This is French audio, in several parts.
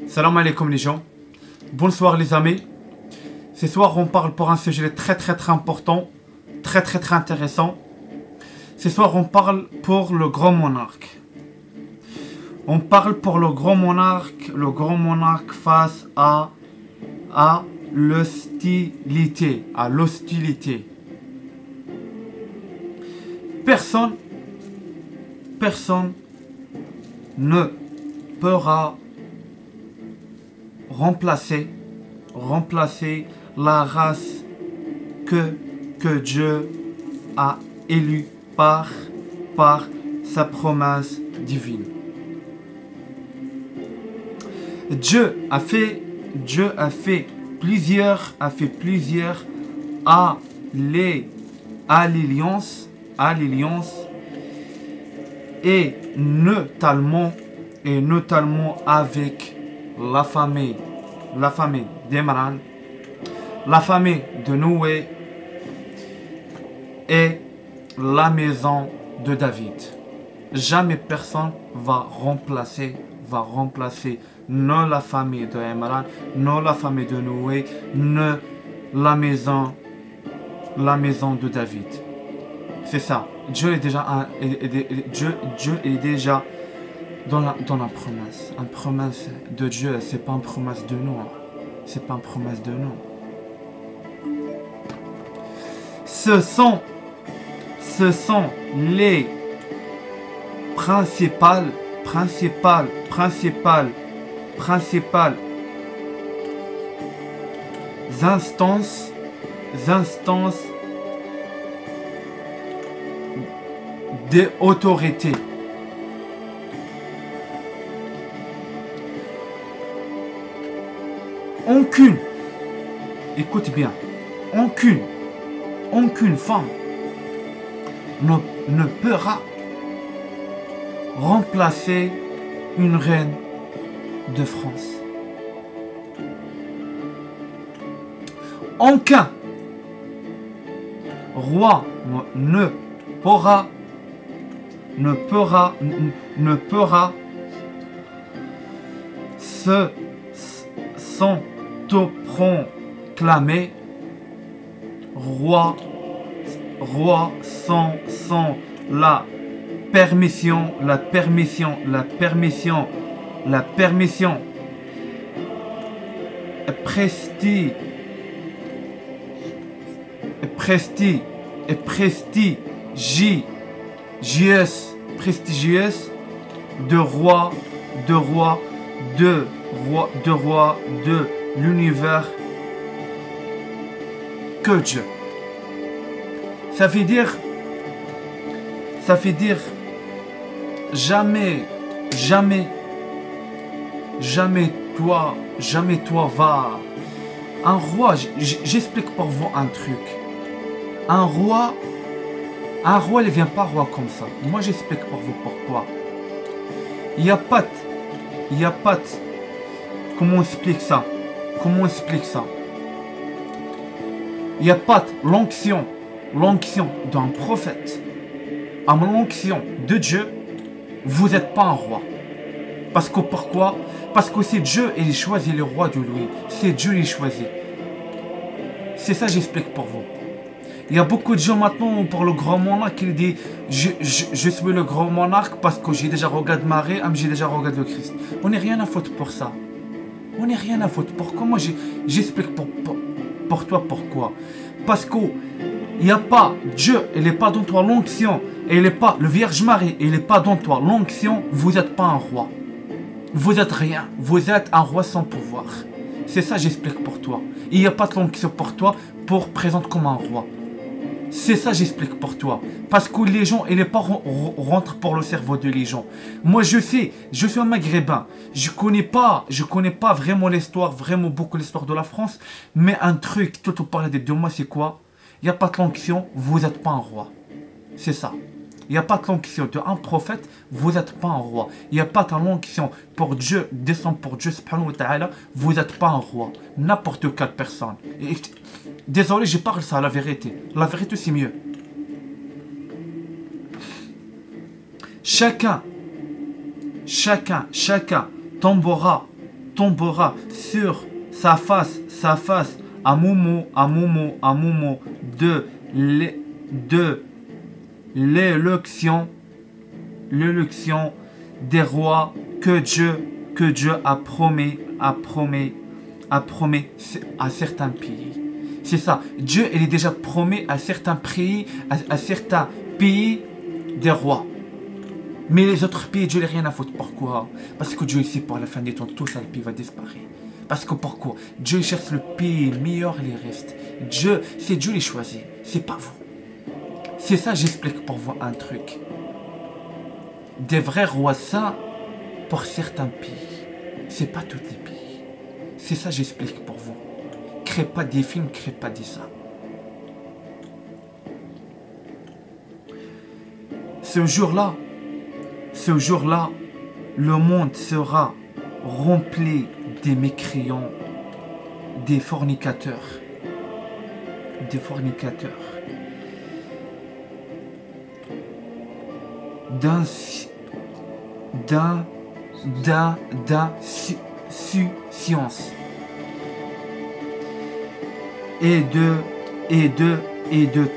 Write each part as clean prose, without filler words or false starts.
Salam alaikum les gens. Bonsoir les amis. Ce soir on parle pour un sujet très important, très intéressant. Ce soir on parle pour le grand monarque. On parle pour le grand monarque face à l'hostilité, Personne ne pourra remplacer la race que Dieu a élue par sa promesse divine. Dieu a fait plusieurs alliances et notamment avec la famille d'Imran, la famille de Noé et la maison de David. Jamais personne va remplacer ni la famille de Imran, ni la famille de Noé, ni la maison de David. C'est ça. Dieu est déjà dans la promesse. Une promesse de Dieu, c'est pas une promesse de nous. C'est pas une promesse de nous. Ce sont les principales instances d'autorité. Écoute bien, aucune femme ne pourra remplacer une reine de France. Aucun roi ne pourra s'autoproclamer roi sans la permission prestigieuse de roi de l'univers que Dieu. Ça veut dire jamais toi va. Un roi, j'explique pour vous un truc. Un roi ne vient pas roi comme ça. Moi j'explique pour vous pourquoi. Il n'y a pas comment on explique ça. Il n'y a pas l'onction d'un prophète. À l'onction de Dieu, vous n'êtes pas un roi. Parce que pourquoi? Parce que c'est Dieu et il choisit le roi de lui. C'est Dieu qui choisit. C'est ça j'explique pour vous. Il y a beaucoup de gens maintenant pour le grand monarque qui disent je suis le grand monarque parce que j'ai déjà regardé Marie, j'ai déjà regardé le Christ. On n'est rien à foutre pour ça. Pourquoi? Moi j'explique pour toi pourquoi. Parce que il n'y a pas Dieu, il n'est pas dans toi l'onction, et il n'est pas le Vierge Marie, il n'est pas dans toi l'onction, vous n'êtes pas un roi. Vous êtes rien, vous êtes un roi sans pouvoir. C'est ça j'explique pour toi. Il n'y a pas de l'onction pour toi pour présenter comme un roi. C'est ça j'explique pour toi. Parce que les gens, ils ne rentrent pour le cerveau de les gens. Moi je suis un maghrébin. Je connais pas vraiment l'histoire, vraiment beaucoup l'histoire de la France. Mais un truc, tout au parler de moi, c'est quoi? Il n'y a pas de l'onction, vous n'êtes pas un roi. C'est ça. Il n'y a pas de l'onction d'un prophète, vous n'êtes pas un roi. Il n'y a pas de l'onction pour Dieu, descend pour Dieu, subhanahu wa ta'ala, vous n'êtes pas un roi. N'importe quelle personne. Désolé, je parle ça, la vérité. La vérité, c'est mieux. Chacun tombera tombera sur sa face, à Momo, de l'élection des rois que Dieu a promis à certains pays. C'est ça. Dieu, il est déjà promis à certains pays, des rois. Mais les autres pays, Dieu n'a rien à foutre. Pourquoi? Parce que Dieu sait, pour la fin des temps, tout ça, le pays va disparaître. Parce que pourquoi? Dieu cherche le pays meilleur, il reste. C'est Dieu les choisit, c'est pas vous. C'est ça, j'explique pour vous un truc. Des vrais rois saints pour certains pays. C'est pas tous les pays. C'est ça, j'explique pour vous. Crée pas des films, crée pas des ça. Ce jour-là, le monde sera rempli des mécréants, des fornicateurs, d'insouciance et de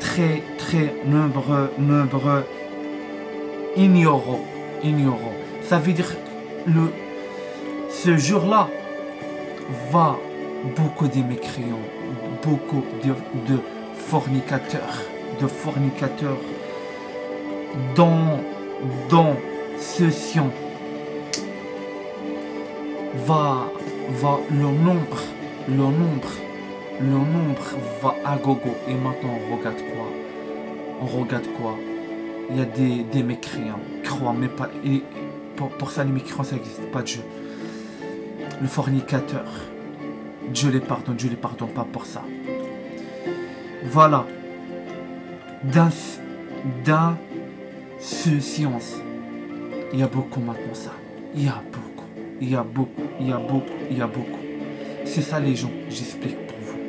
très nombreux ignorants. Ça veut dire ce jour-là va beaucoup de mécréants, beaucoup de fornicateurs, dans ce sion va le nombre va à gogo. Et maintenant on regarde quoi? Il y a des mécréants, crois, mais pas. Pour ça, les mécréants, ça n'existe pas, Dieu. Le fornicateur, Dieu les pardonne pas pour ça. Voilà. Dans ce science, il y a beaucoup maintenant ça. Il y a beaucoup. C'est ça les gens, j'explique pour vous.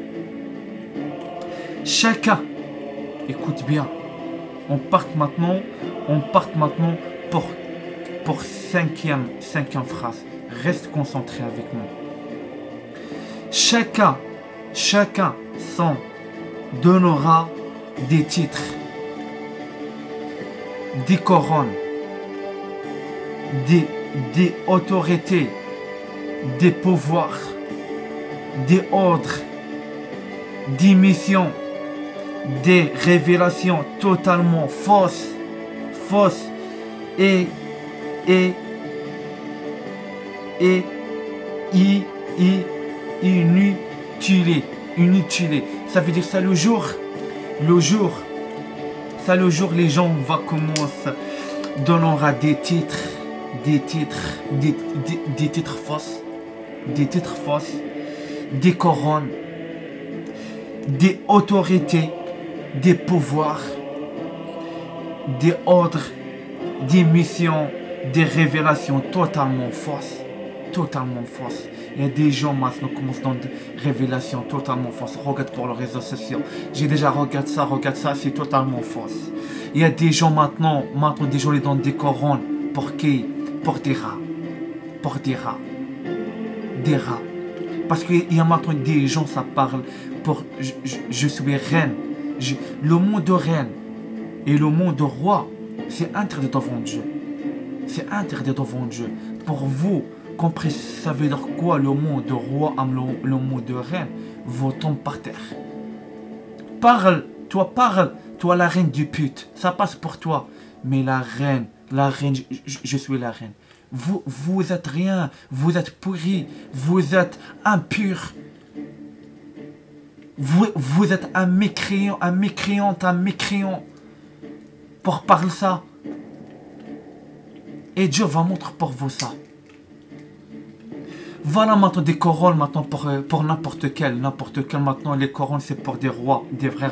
Chacun, écoute bien. On part maintenant pour cinquième phrase. Reste concentré avec moi. Chacun s'en donnera des titres, des couronnes, des autorités, des pouvoirs, des ordres, des missions, des révélations totalement fausses et inutiles. Ça veut dire ça le jour, les gens vont commencer donnera des titres fausses, des couronnes, des autorités, des pouvoirs, des ordres, des missions, des révélations totalement fausses. Il y a des gens maintenant qui commencent dans des révélations totalement fausses. Regarde pour les réseaux sociaux. J'ai déjà regarde ça, c'est totalement fausse. Il y a des gens maintenant des gens qui donnent des couronnes. Pour qui? Pour des rats. Des rats. Parce qu'il y a maintenant des gens, ça parle pour je suis reine. Le mot de reine et le mot de roi, c'est interdit devant Dieu. Pour vous, compris, ça veut dire quoi le mot de roi, le mot de reine, vous tombez par terre. Parle, toi la reine du pute, ça passe pour toi. Mais la reine, je suis la reine. Vous êtes rien, vous êtes pourri, vous êtes impur. Vous êtes un mécréant. Pour parler ça. Et Dieu va montrer pour vous ça. Voilà maintenant des couronnes maintenant pour n'importe quel maintenant les couronnes c'est pour des rois, des vrais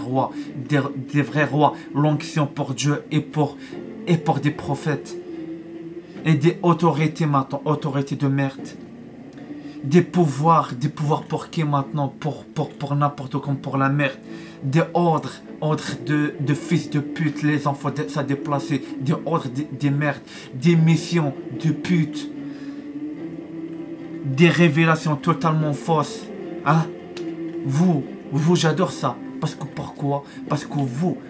rois, l'onction pour Dieu et pour des prophètes et des autorités maintenant, autorités de merde, des pouvoirs pour qui maintenant pour n'importe quoi, pour la merde, des ordres de fils de pute, les enfants ça déplacé, des ordres des merdes, des missions de pute. des révélations totalement fausses. Hein? Vous, j'adore ça. Parce que pourquoi? Parce que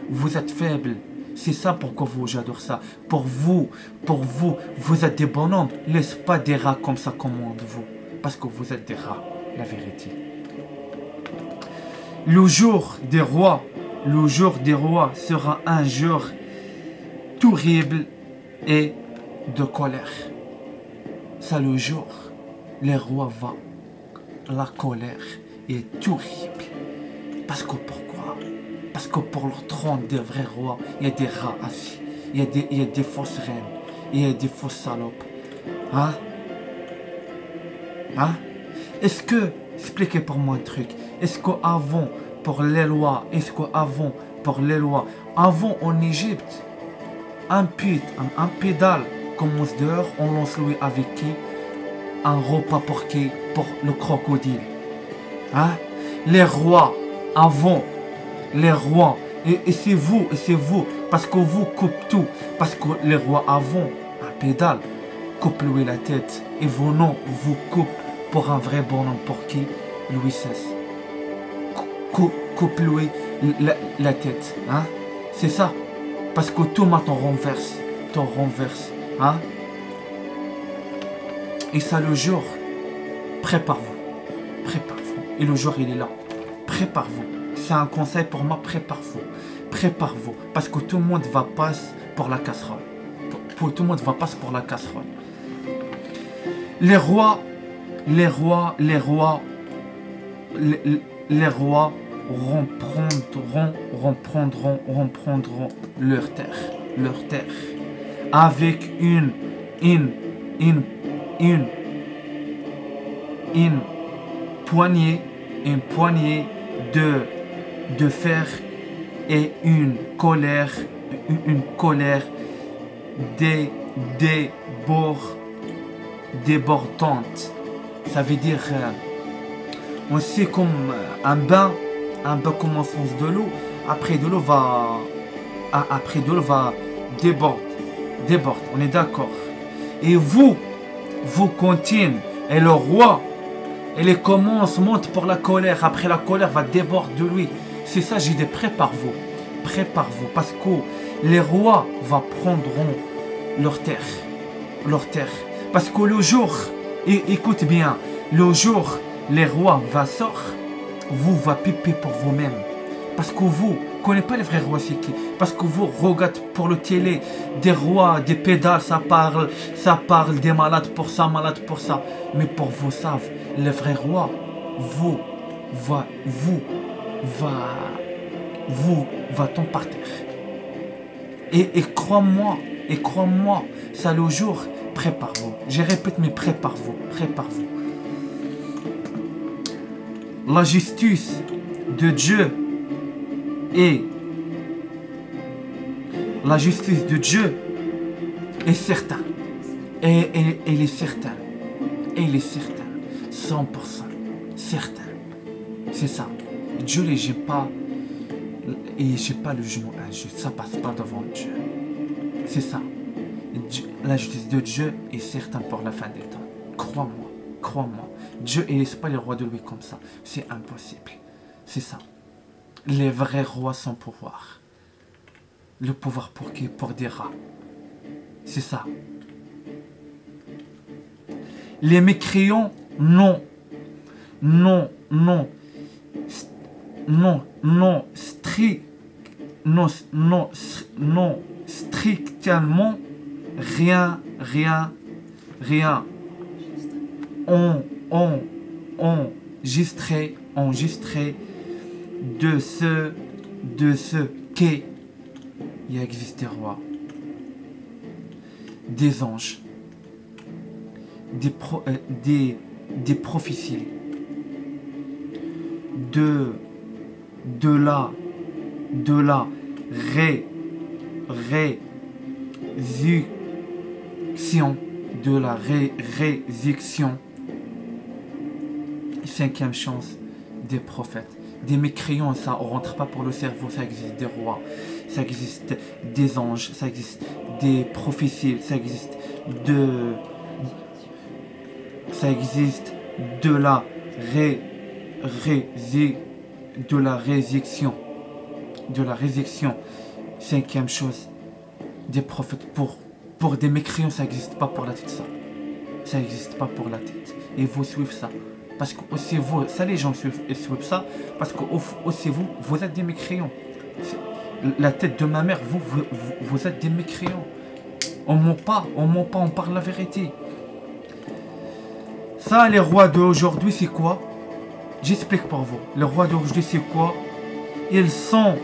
vous êtes faible. C'est ça pourquoi j'adore ça. Pour vous, vous êtes des bonhommes. Laisse pas des rats comme ça commandent vous. Parce que vous êtes des rats, la vérité. Le jour des rois sera un jour terrible et de colère. C'est le jour, les rois vont. La colère est terrible. Parce que pourquoi? Parce que pour le trône des vrais rois, il y a des rats assis. Il y a des fausses reines. Il y a des fausses salopes. Hein? Hein? Est-ce que, expliquez pour moi un truc. Est-ce qu'avant, pour les lois, avant en Égypte, un pédale commence dehors, on lance lui avec qui? Un repas pour qui? Pour le crocodile. Hein? Les rois, avant, les rois, et c'est vous, parce que vous coupez tout, parce que les rois avant, un pédale, coupe lui la tête, et vos noms vous coupent pour un vrai bonhomme pour qui? Louis XVI. Coupe lui la tête, hein? C'est ça, parce que tout maintenant renverse, hein? Et ça le jour, préparez-vous, et le jour il est là, préparez-vous. C'est un conseil pour moi, préparez-vous, parce que tout le monde va passer pour la casserole. Tout le monde va passer pour la casserole. Les rois reprendront leur terre, avec une poignée de fer et une colère débordante. Ça veut dire on sait comme un bain commence de l'eau, après de l'eau va déborde, on est d'accord. Et vous continuez, et le roi, et les commences montent pour la colère, après la colère va déborder de lui. C'est ça, j'ai dit, prépare-vous, parce que les rois prendront leur terre, parce que le jour, écoute bien, le jour les rois va sortir, vous va piper pour vous-même, parce que vous connaissez pas les vrais rois c'est qui, parce que vous regardez pour le télé des rois, des pédales, ça parle des malades pour ça, mais pour vous savez, les vrais rois, vous va tomber par terre. Et crois-moi, ça le jour, prépare-vous. Je répète, mais prépare-vous. La justice de Dieu est certaine. Et elle est certaine. 100% certain. C'est ça. Dieu les j'ai pas. Et j'ai pas le jugement injuste. Ça passe pas devant Dieu. C'est ça. La justice de Dieu est certaine pour la fin des temps. Crois-moi. Dieu ne laisse pas les rois de lui comme ça. C'est impossible. C'est ça. Les vrais rois sans pouvoir. Le pouvoir pour qui? Pour des rats. C'est ça. Les mécréants, non, strictement rien. Enregistré de ce qu'est il existe des rois, des anges, des prophéties, de la résurrection, cinquième chance des prophètes. Des mécréants, ça ne rentre pas pour le cerveau, ça existe des rois, ça existe des anges, ça existe des prophéties, ça existe ça existe de la résurrection. De la résurrection. Cinquième chose, des prophètes pour des mécréants, ça n'existe pas pour la tête, ça. Ça n'existe pas pour la tête. Et vous suivez ça. Parce que aussi vous, ça les gens suivent ça, parce que aussi vous êtes des mécréants. La tête de ma mère, vous êtes des mécréants. On ment pas, on parle la vérité. Ça, les rois d'aujourd'hui, c'est quoi? J'explique pour vous. Les rois d'aujourd'hui, c'est quoi? Ils sont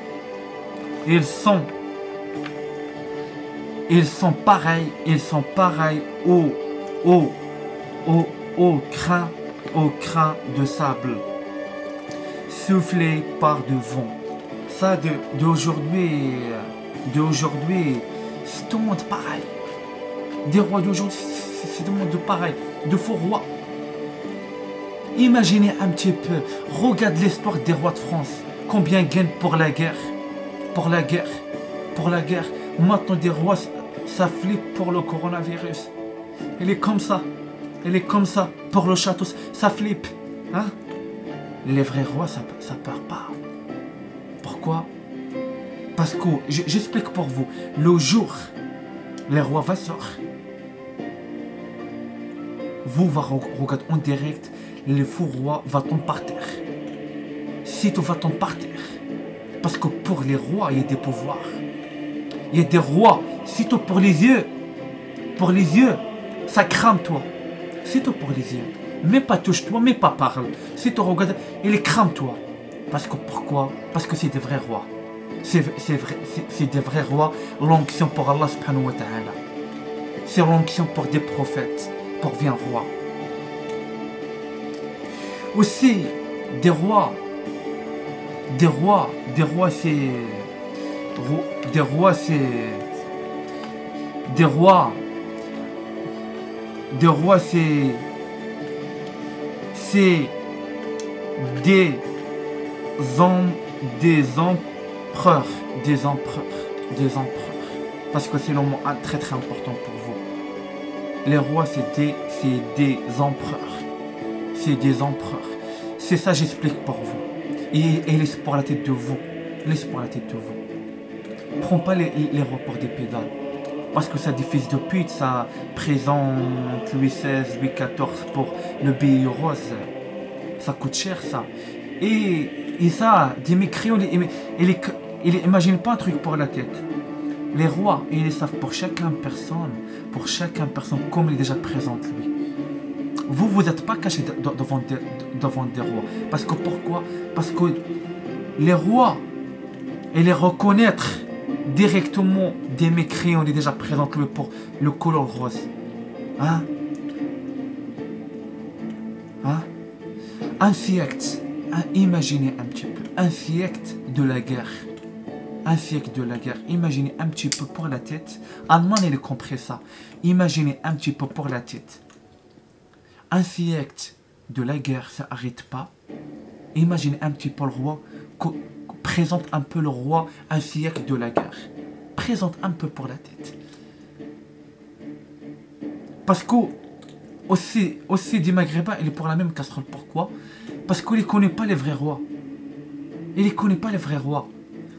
pareils au crin de sable, soufflé par de vent. Ça, d'aujourd'hui, c'est tout le monde pareil. Des rois d'aujourd'hui, c'est tout le monde pareil. De faux rois. Imaginez un petit peu, regarde l'espoir des rois de France. Combien ils gagnent pour la guerre. Maintenant, des rois, ça flippe pour le coronavirus. Elle est comme ça. Pour le château, ça flippe. Hein? Les vrais rois, ça peur pas. Pourquoi? Parce que, j'explique pour vous, le jour, les rois vont sortir. Vous va regarder en direct, les faux rois vont tomber par terre. Si tu vas tomber par terre. Parce que pour les rois, il y a des pouvoirs. Il y a des rois. Si tu pour les yeux, ça crame toi. C'est tout pour les yeux. Mais pas touche-toi, mais pas parle. Si tu regardes, il crame toi. Parce que pourquoi? Parce que c'est des vrais rois. C'est des vrais rois. L'onction pour Allah subhanahu wa ta'ala. C'est l'onction pour des prophètes. Pour bien roi. Aussi, des rois, c'est des empereurs, parce que c'est le mot très très important pour vous. Les rois, c'est des empereurs. C'est ça, j'explique pour vous. Et laisse pour la tête de vous. Prends pas les rois pour des pédales. Parce que ça des fils de pute, ça présente Louis XVI, Louis XIV pour le billet rose. Ça coûte cher, ça. Et ça, des mécréants, ils n'imaginent pas un truc pour la tête. Les rois, ils les savent pour chacun personne, comme il est déjà présent lui. Vous n'êtes pas caché devant des rois. Parce que pourquoi? Parce que les rois, et les reconnaître directement des mécréants, il est déjà présent lui pour le couleur rose. Hein? Un siècle, imaginez un petit peu, un siècle de la guerre. Imaginez un petit peu pour la tête. Allemagne, il a compris ça. Imaginez un petit peu pour la tête. Un siècle de la guerre, ça n'arrête pas. Imaginez un petit peu le roi. Présente un peu le roi, un siècle de la guerre. Présente un peu pour la tête. Parce que aussi des Maghrébins, il est pour la même casserole. Pourquoi? Parce qu'il ne connaît pas les vrais rois.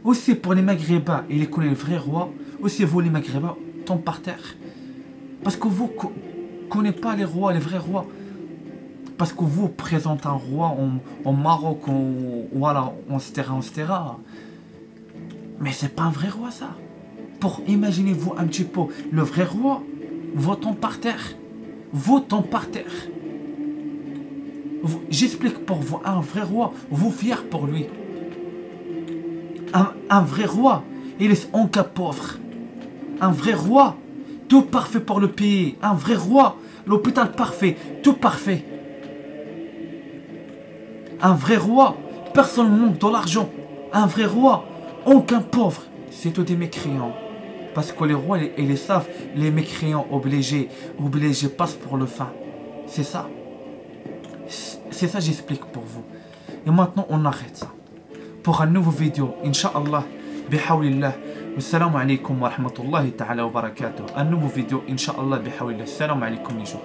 Aussi pour les Maghrébins, il connaît les vrais rois. Aussi vous les Maghrébins, tombent par terre. Parce que vous ne connaissez pas les rois, les vrais rois. Parce que vous présentez un roi en Maroc, voilà, etc. Mais c'est pas un vrai roi, ça. Pour imaginez-vous un petit peu, le vrai roi, votons par terre. J'explique pour vous, un vrai roi, vous fier pour lui. Un vrai roi, il est en cas pauvre. Un vrai roi, tout parfait pour le pays. Un vrai roi, l'hôpital parfait, tout parfait. Un vrai roi, personne ne manque de l'argent. Un vrai roi, aucun pauvre. C'est tous des mécréants. Parce que les rois, ils les savent, les mécréants obligés passent pour le fin. C'est ça. C'est ça, j'explique pour vous. Et maintenant, on arrête ça. Pour un nouveau vidéo, Inch'Allah, bihawlillah. Assalamu alaikum wa rahmatullahi ta'ala wa barakatuh. Un nouveau vidéo, Inch'Allah, bihawlillah. Assalamu alaikum les gens.